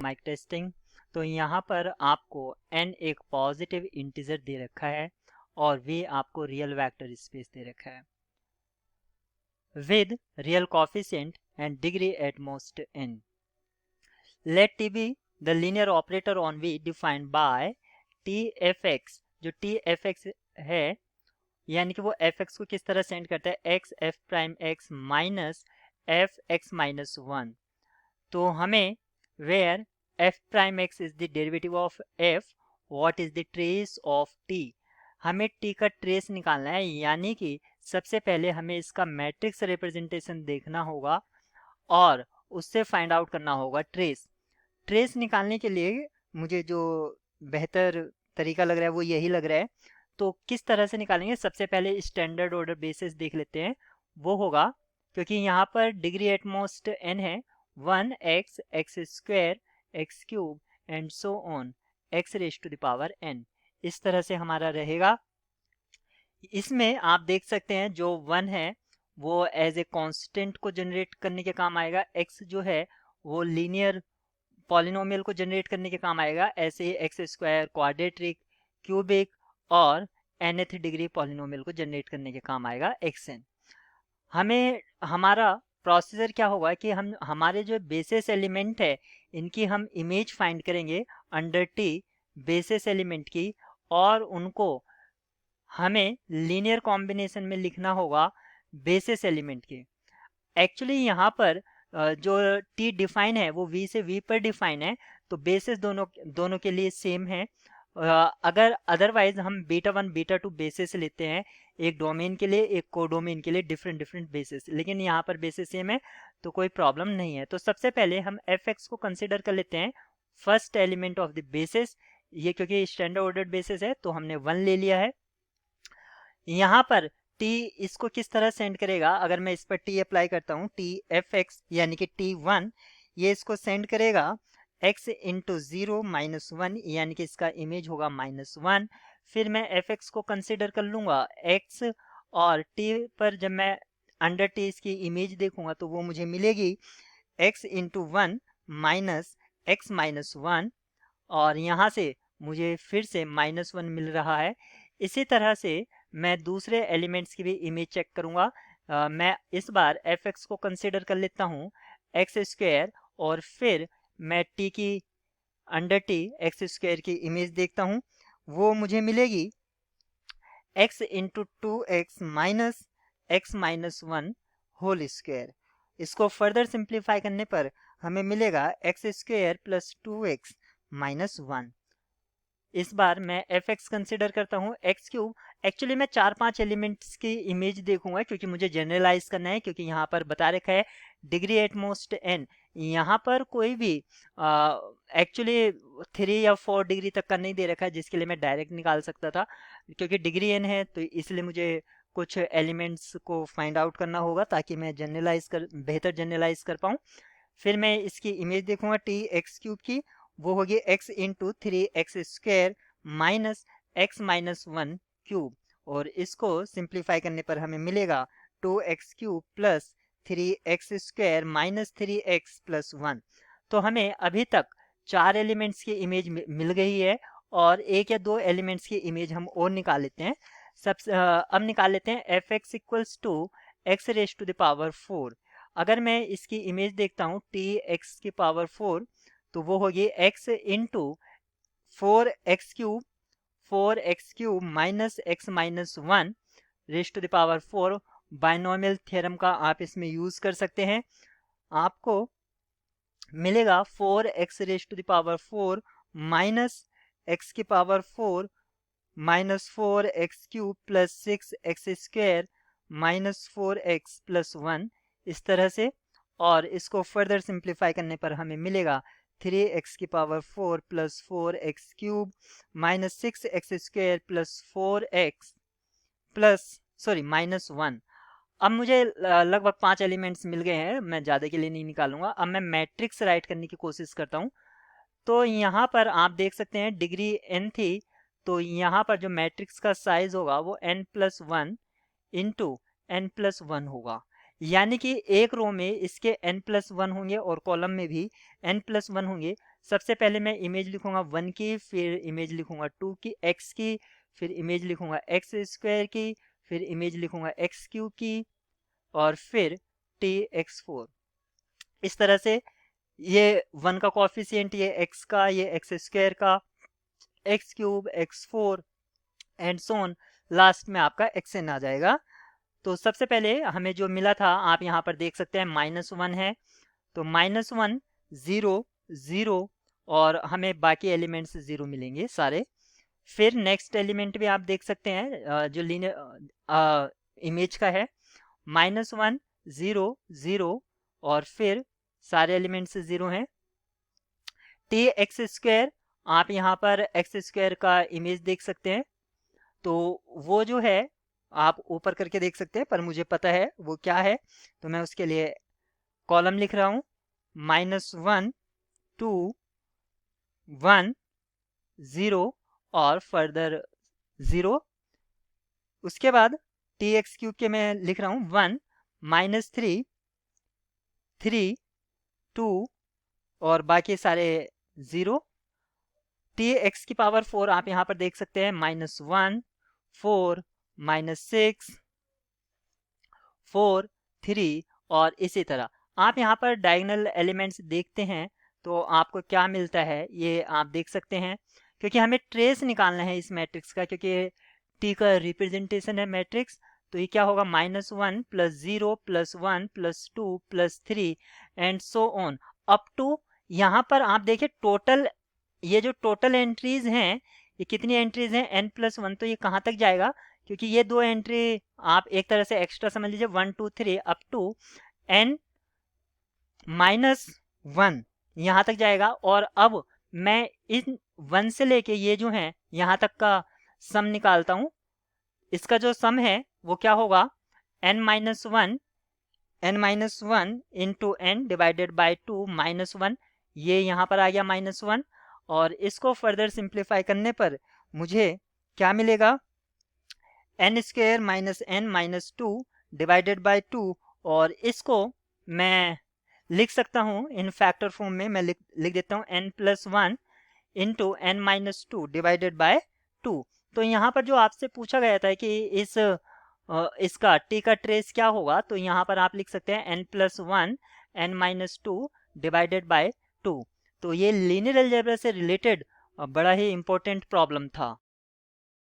Mic testing. तो यहाँ पर आपको n एक पॉजिटिव इंटीजर दे रखा है और v आपको रियल वेक्टर स्पेस दे रखा है with real coefficient and degree at most n. Let t be the linear operator on v defined by tfx, जो tfx है यानी कि वो fx को किस तरह सेंड करता है x f prime x minus f x minus 1। तो हमें where f prime x is the derivative of f, what is the trace of t, हमें t का ट्रेस निकालना है। यानी कि सबसे पहले हमें इसका मैट्रिक्स रिप्रेजेंटेशन देखना होगा और उससे फाइंड आउट करना होगा ट्रेस। ट्रेस निकालने के लिए मुझे जो बेहतर तरीका लग रहा है वो यही लग रहा है। तो किस तरह से निकालेंगे, सबसे पहले स्टैंडर्ड ऑर्डर बेसिस देख लेते हैं। वो होगा, क्योंकि यहाँ पर डिग्री एटमोस्ट n है, 1x x square x cube and so on x raise to the power n, इस तरह से हमारा रहेगा। इसमें आप देख सकते हैं जो 1 है वो एज ए कांस्टेंट को जनरेट करने के काम आएगा, x जो है वो लीनियर पॉलिनोमियल को जनरेट करने के काम आएगा, ऐसे ही एक्स स्क्वायर, क्वाड्रेटिक, क्यूबिक और nth डिग्री पॉलिनोमियल को जनरेट करने के काम आएगा xn। हमें हमारा प्रोसीजर क्या होगा कि हम हमारे जो बेसिस एलिमेंट है इनकी हम इमेज फाइंड करेंगे अंडर टी बेसिस एलिमेंट की, और उनको हमें लीनियर कॉम्बिनेशन में लिखना होगा बेसिस एलिमेंट के। एक्चुअली यहाँ पर जो टी डिफाइन है वो वी से वी पर डिफाइन है, तो बेसिस दोनों दोनों के लिए सेम है। अगर अदरवाइज हम बीटा 1 बीटा 2 बेसिस लेते हैं, एक डोमेन के लिए एक कोडोमेन के लिए डिफरेंट डिफरेंट बेसिस, लेकिन यहाँ पर बेसिस सेम है तो कोई प्रॉब्लम नहीं है। तो सबसे पहले हम एफ एक्स को कंसिडर कर लेते हैं first element of the basis. ये क्योंकि स्टैंडर्ड ऑर्डर बेसिस है तो हमने 1 ले लिया है। यहाँ पर t इसको किस तरह सेंड करेगा, अगर मैं इस पर t अप्लाई करता हूँ, t एफ एक्स यानी कि t1, ये इसको सेंड करेगा x इंटू 0 माइनस 1, यानी कि इसका इमेज होगा -1। फिर मैं एफ एक्स को कंसिडर कर लूँगा x, और t पर जब मैं अंडर t इसकी इमेज देखूंगा तो वो मुझे मिलेगी x into 1 minus x minus 1, और यहाँ से मुझे फिर से -1 मिल रहा है। इसी तरह से मैं दूसरे एलिमेंट्स की भी इमेज चेक करूँगा। मैं इस बार एफ एक्स को कंसिडर कर लेता हूँ एक्स स्क्वायर, और फिर मैं टी की अंडर टी एक्स स्क्वायर की इमेज देखता हूँ, वो मुझे मिलेगी x into 2x minus x minus 1 whole square. इसको फर्दर सिंप्लीफाई करने पर हमें मिलेगा x square plus 2x minus 1। इस बार मैं एफ एक्स कंसिडर करता हूँ एक्स क्यूब। एक्चुअली मैं 4-5 एलिमेंट्स की इमेज देखूंगा क्योंकि मुझे जनरलाइज करना है, क्योंकि यहाँ पर बता रखा है डिग्री एट मोस्ट n, यहाँ पर कोई भी एक्चुअली 3 या 4 डिग्री तक का नहीं दे रखा है जिसके लिए मैं डायरेक्ट निकाल सकता था। क्योंकि डिग्री n है तो इसलिए मुझे कुछ एलिमेंट्स को फाइंड आउट करना होगा ताकि मैं बेहतर जनरलाइज कर पाऊँ। फिर मैं इसकी इमेज देखूंगा टी एक्स क्यूब की, वो होगी x into 3x square minus x minus 1 cube, और इसको सिंप्लीफाई करने पर हमें मिलेगा 2x cube plus 3x square minus 3x plus 1। तो हमें अभी तक 4 एलिमेंट्स की इमेज मिल गई है, और 1 या 2 एलिमेंट्स की इमेज हम और निकाल लेते हैं। अब निकाल लेते हैं F X equals to X raise to the power 4। अगर मैं इसकी इमेज देखता हूँ टी एक्स की पावर 4, तो वो होगी x into 4x cube minus x minus 1 raise to the power 4। Binomial theorem का आप इसमें यूज कर सकते हैं, आपको मिलेगा 4x raise to the power 4 minus x की power 4 minus 4x cube plus 6x square minus 4x plus 1, इस तरह से। और इसको फर्दर सिंप्लीफाई करने पर हमें मिलेगा 3x की power 4 plus 4x cube minus 6x square plus 4x minus 1। अब मुझे लगभग 5 एलिमेंट्स मिल गए हैं, मैं ज़्यादा के लिए नहीं निकालूंगा। अब मैं मैट्रिक्स राइट करने की कोशिश करता हूँ। तो यहाँ पर आप देख सकते हैं डिग्री n थी, तो यहाँ पर जो मैट्रिक्स का साइज होगा वो n+1 इंटू n+1 होगा। यानी कि एक रो में इसके n+1 होंगे और कॉलम में भी n+1 होंगे। सबसे पहले मैं इमेज लिखूंगा 1 की, फिर इमेज लिखूंगा 2 की, x की, फिर इमेज लिखूंगा x² की, फिर इमेज लिखूंगा x³ की, और फिर tx4। इस तरह से ये 1 का कॉफिशिएंट, ये x का, ये x² का, x³ x4 and so on, last में आपका xn आ जाएगा। तो सबसे पहले हमें जो मिला था आप यहाँ पर देख सकते हैं -1 है, तो -1 0 0 और हमें बाकी एलिमेंट्स 0 मिलेंगे सारे। फिर नेक्स्ट एलिमेंट भी आप देख सकते हैं जो लीनियर इमेज का है, -1 0 0 और फिर सारे एलिमेंट्स 0 हैं। tx², आप यहाँ पर x² का इमेज देख सकते हैं, तो वो जो है आप ऊपर करके देख सकते हैं, पर मुझे पता है वो क्या है, तो मैं उसके लिए कॉलम लिख रहा हूँ -1 2 1 0 और फर्दर 0। उसके बाद tx³ के मैं लिख रहा हूँ 1 -3 3 2 और बाकी सारे 0। tx⁴ आप यहाँ पर देख सकते हैं -1 4 -6 4 3 और इसी तरह। आप यहाँ पर डायगोनल एलिमेंट्स देखते हैं तो आपको क्या मिलता है ये आप देख सकते हैं, क्योंकि हमें ट्रेस निकालना है इस मैट्रिक्स का, क्योंकि टी का रिप्रेजेंटेशन है मैट्रिक्स। तो ये क्या होगा, -1 +0 +1 +2 +3 and so on up to, यहाँ पर आप देखिए टोटल, ये जो टोटल एंट्रीज हैं, ये कितनी एंट्रीज हैं n+1, तो ये कहाँ तक जाएगा, क्योंकि ये 2 एंट्री आप एक तरह से एक्स्ट्रा समझ लीजिए 1 2 3 अप टू n-1 यहाँ तक जाएगा। और अब मैं इन 1 से लेके ये जो है यहाँ तक का सम निकालता हूँ। इसका जो सम है वो क्या होगा, n-1 into n divided by 2 -1, ये यहाँ पर आ गया -1, और इसको फर्दर सिंप्लीफाई करने पर मुझे क्या मिलेगा, n² -n -2 डिवाइडेड बाई 2, और इसको मैं लिख सकता हूँ इन फैक्टर फॉर्म में, मैं लिख देता हूँ n+1 into n-2 divided by 2। तो यहाँ पर जो आपसे पूछा गया था कि इसका t का ट्रेस क्या होगा, तो यहाँ पर आप लिख सकते हैं n+1 n-2 डिवाइडेड बाय 2। तो ये लीनियर अलजेब्रा से रिलेटेड बड़ा ही इंपॉर्टेंट प्रॉब्लम था।